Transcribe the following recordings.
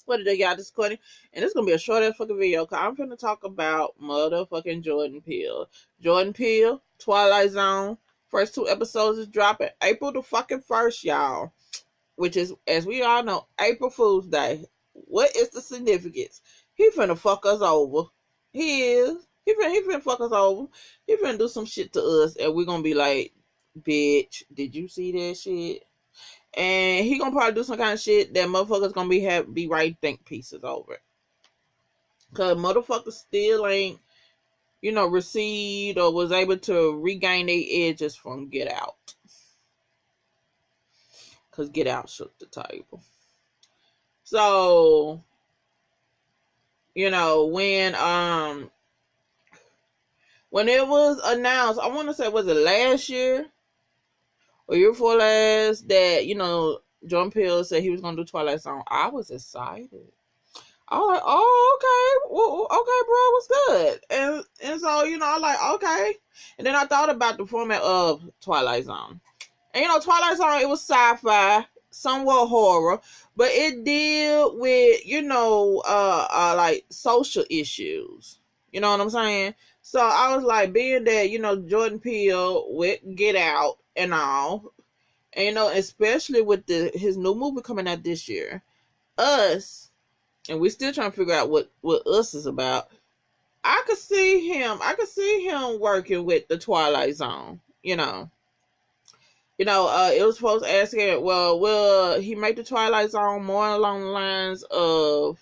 What did they got this recording? And it's gonna be a short ass fucking video because I'm finna talk about motherfucking Jordan Peele. Jordan Peele, Twilight Zone. First 2 episodes is dropping April the fucking 1st, y'all. Which is, as we all know, April Fool's Day. What is the significance? He finna fuck us over. He is. He finna fuck us over. He finna do some shit to us, and we're gonna be like, bitch, did you see that shit? And he gonna probably do some kind of shit that motherfuckers gonna be writing think pieces over it. Cause motherfuckers still ain't, received or was able to regain their edges from Get Out. Cause Get Out shook the table. So, when it was announced, I want to say, was it last year or year before last, that, Jordan Peele said he was going to do Twilight Zone. I was excited. I was like, oh, okay. Well, okay, bro, what's good? And so, I like, okay. And then I thought about the format of Twilight Zone. And, Twilight Zone, it was sci-fi, somewhat horror, but it dealt with, like social issues. You know what I'm saying? So I was like, being that, Jordan Peele with Get Out and all, and, especially with his new movie coming out this year, Us, and we're still trying to figure out what Us is about. I could see him working with the Twilight Zone, it was supposed to ask him, well, will he make the Twilight Zone more along the lines of,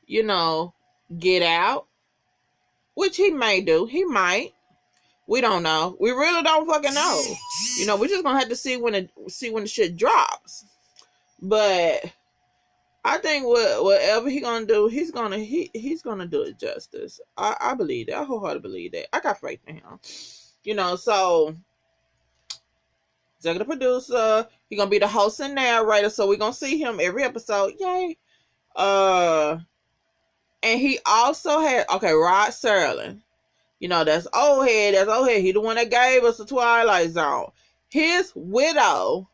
Get Out? Which he may do. He might. We don't know. We really don't fucking know. We're just gonna have to see when the shit drops. But I think whatever he gonna do, he's gonna do it justice. I believe that. I wholeheartedly believe that. I got faith in him. So executive producer, he gonna be the host and narrator, so we're gonna see him every episode. Yay. And he also had Rod Serling. That's old head. He the one that gave us the Twilight Zone. His widow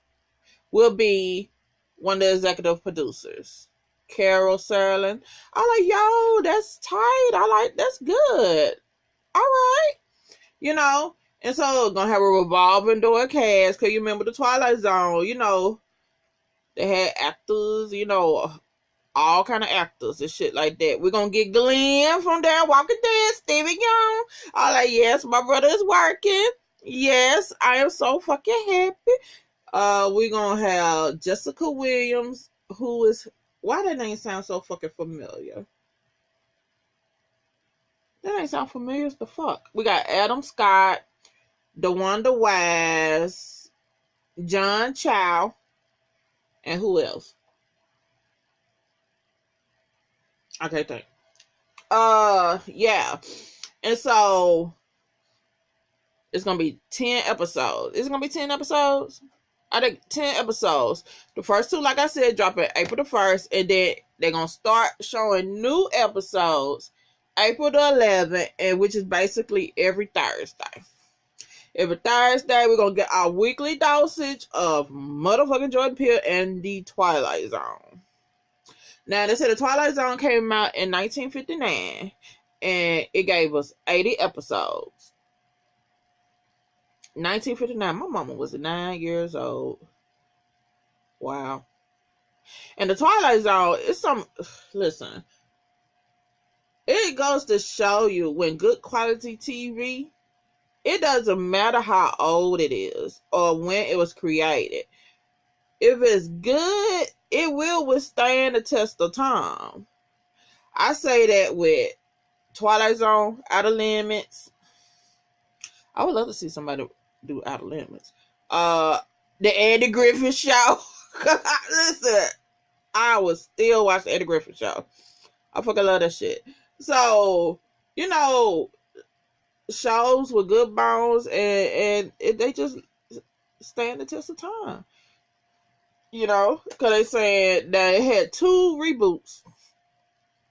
will be one of the executive producers. Carol Serling. I like, yo, that's tight. That's good. All right. And so gonna have a revolving door cast, cause you remember the Twilight Zone, they had actors, all kind of actors and shit like that. We're gonna get Glenn from there, Walking Dead, Stevie Young. I'm like, yes, my brother is working. Yes, I am so fucking happy. We're gonna have Jessica Williams, who is, why that name sound so fucking familiar? That ain't sound familiar as the fuck. We got Adam Scott, DeWanda Wise, John Chow, and who else? I can't think. Yeah. And so it's gonna be 10 episodes. Is it gonna be 10 episodes? I think 10 episodes. The first 2, like I said, dropping April the 1st, and then they're gonna start showing new episodes April the 11th, and which is basically every Thursday. Every Thursday, we're gonna get our weekly dosage of motherfucking Jordan Peele and the Twilight Zone. Now, they said the Twilight Zone came out in 1959, and it gave us 80 episodes. 1959, my mama was 9 years old. Wow. And the Twilight Zone is listen, it goes to show you when good quality TV, it doesn't matter how old it is or when it was created. If it's good, it will withstand the test of time. I say that with Twilight Zone, Outer Limits. I would love to see somebody do Outer Limits. The Andy Griffith Show. Listen, I would still watch the Andy Griffith Show. I fucking love that shit. So, shows with good bones, and they just stand the test of time. Because they said that it had 2 reboots.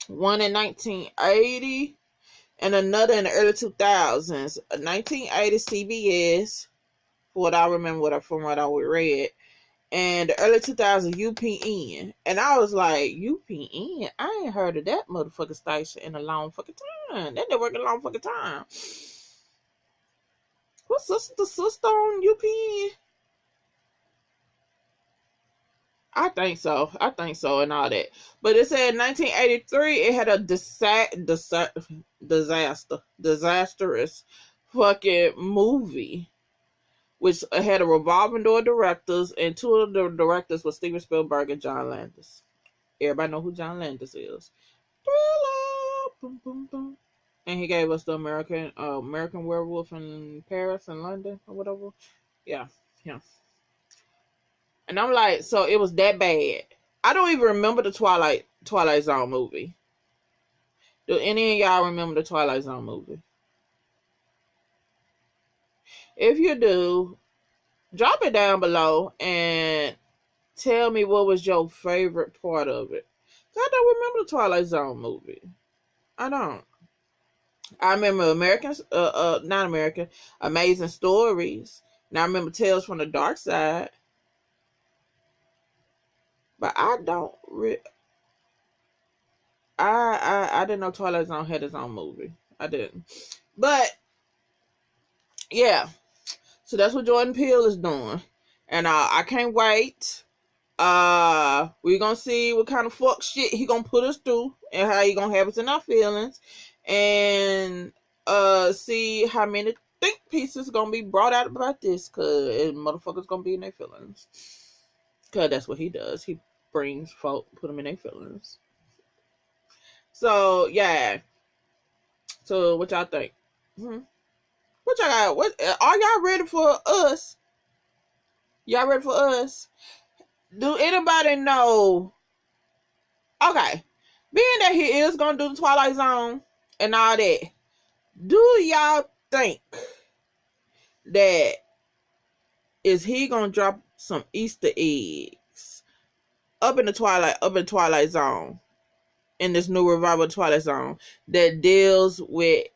One in 1980 and another in the early 2000s. 1980 CBS, from what I remember from what I read. and the early 2000s UPN. And I was like, UPN? I ain't heard of that motherfucking station in a long fucking time. That didn't work a long fucking time. What's the sister on UPN? I think so. And all that. But it said 1983, it had a disastrous fucking movie, which had a revolving door of directors, and two of the directors were Steven Spielberg and John Landis. Everybody know who John Landis is. Thriller, boom, boom, boom. And he gave us the American Werewolf in Paris and London or whatever. Yeah. And I'm like, so it was that bad. I don't even remember the Twilight Zone movie. Do any of y'all remember the Twilight Zone movie? If you do, drop it down below and tell me what was your favorite part of it. I don't remember the Twilight Zone movie. I don't. I remember Amazing Stories. Now I remember Tales from the Dark Side. But I don't I didn't know Twilight Zone had its own movie. I didn't. But yeah. So that's what Jordan Peele is doing. And I can't wait. We're gonna see what kind of fuck shit he gonna put us through and how he gonna have us in our feelings. And see how many think pieces gonna be brought out about this, cause motherfuckers gonna be in their feelings. Cause that's what he does. He brings folk, put them in their feelings. So yeah. So what y'all think? What y'all got? What are y'all ready for us? Y'all ready for us? Do anybody know? Okay, being that he is gonna do the Twilight Zone and all that, do y'all think that is he gonna drop some Easter eggs up in Twilight Zone, in this new revival of Twilight Zone that deals with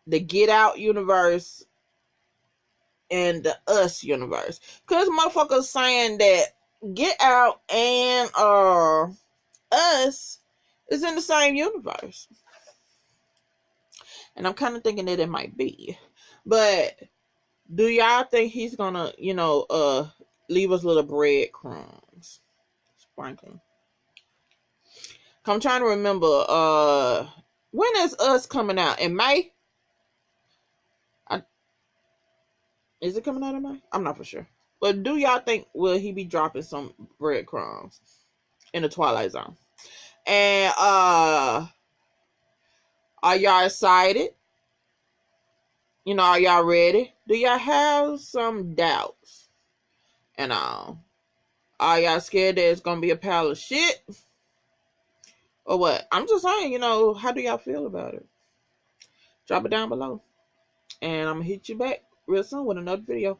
the Get Out universe and the Us universe? Cause motherfuckers saying that Get Out and Us is in the same universe. And I'm kind of thinking that it might be. But do y'all think he's gonna, leave us little breadcrumbs? Sprinkling. I'm trying to remember, when is Us coming out? In May? Is it coming out in May? I'm not for sure. But do y'all think, will he be dropping some breadcrumbs in the Twilight Zone? And are y'all excited? Are y'all ready? Do y'all have some doubts? And are y'all scared that it's gonna be a pile of shit? Or what? I'm just saying, how do y'all feel about it? Drop it down below. And I'm gonna hit you back real soon with another video.